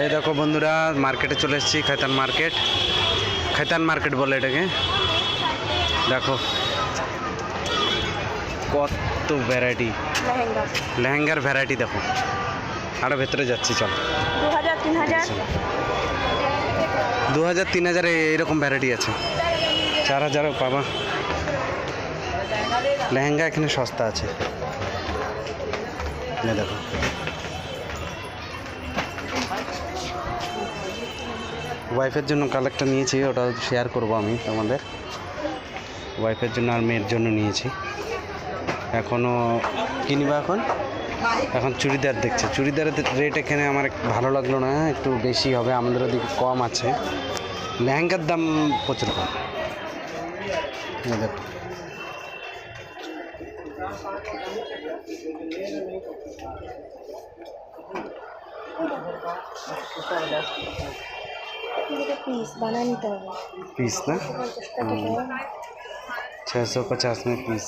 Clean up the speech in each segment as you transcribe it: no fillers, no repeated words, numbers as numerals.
এই দেখো বন্ধুরা, মার্কেটে চলে এসেছি। খাইতান মার্কেট বলে এটাকে। দেখো কত ভ্যারাইটি লেহেঙ্গার ভ্যারাইটি। দেখো আরও ভেতরে যাচ্ছি, চলো। 2000-3000 এইরকম ভ্যারাইটি আছে। 4000ও পাবা। লেহেঙ্গা এখানে সস্তা আছে। দেখো ওয়াইফের জন্য কালেক্টটা নিয়েছি, ওটা শেয়ার করবো আমি তোমাদের। ওয়াইফের জন্য আর মেয়ের জন্য নিয়েছি। এখনও কিনবা। এখন চুড়িদার দেখছে। চুড়িদারের রেট এখানে আমার ভালো লাগলো না, একটু বেশি হবে। আমাদের ওদিকে কম আছে। লেহেঙ্গার দাম প্রচুর কম। দেখো पीस ना 650 में पीस।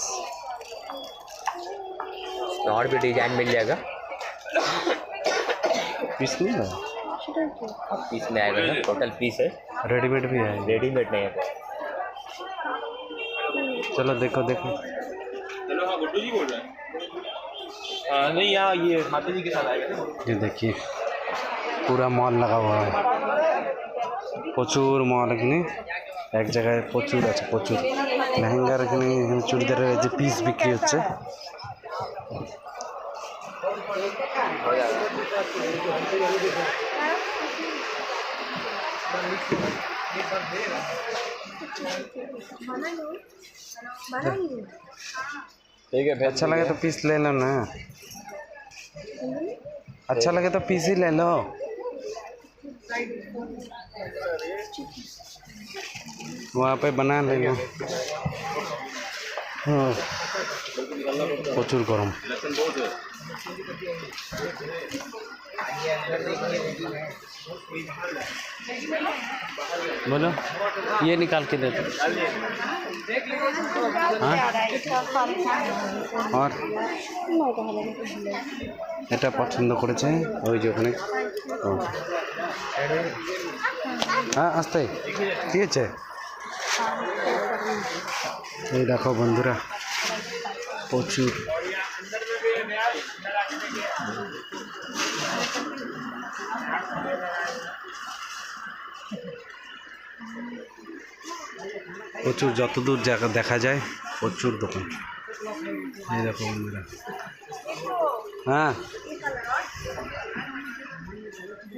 और भी डिजाइन मिल जाएगा। पीस नहीं है, अब पीस में आएगा ना, टोटल पीस है। रेडीमेड भी है। रेडीमेड नहीं है। चलो देखो। चलो हाँ, गुड्डू जी बोल रहे हैं। नहीं यहाँ ये माता जी के साथ आएगा। ये देखिए पूरा मॉल लगा हुआ है। প্রচুর মল এখানে, এক জায়গায় প্রচুর আছে। প্রচুর লেহেঙ্গার এখানে চুড়িদারের যে পিস বিক্রি হচ্ছে। ठीक है, अच्छा लगे तो पीस ले लो ना। अच्छा लगे तो पीस ही ले लो। वहाँ पे बना लेना। हाँ प्रचुर गरम। बोलो ये निकाल के दे दो। हाँ और এটা পছন্দ করেছে ওই যে ওখানে। হ্যাঁ আসতে ঠিক আছে। এই দেখো বন্ধুরা প্রচুর। প্রচুর যতদূর জায়গা দেখা যায় প্রচুর দোকান। এই দেখো বন্ধুরা। হ্যাঁ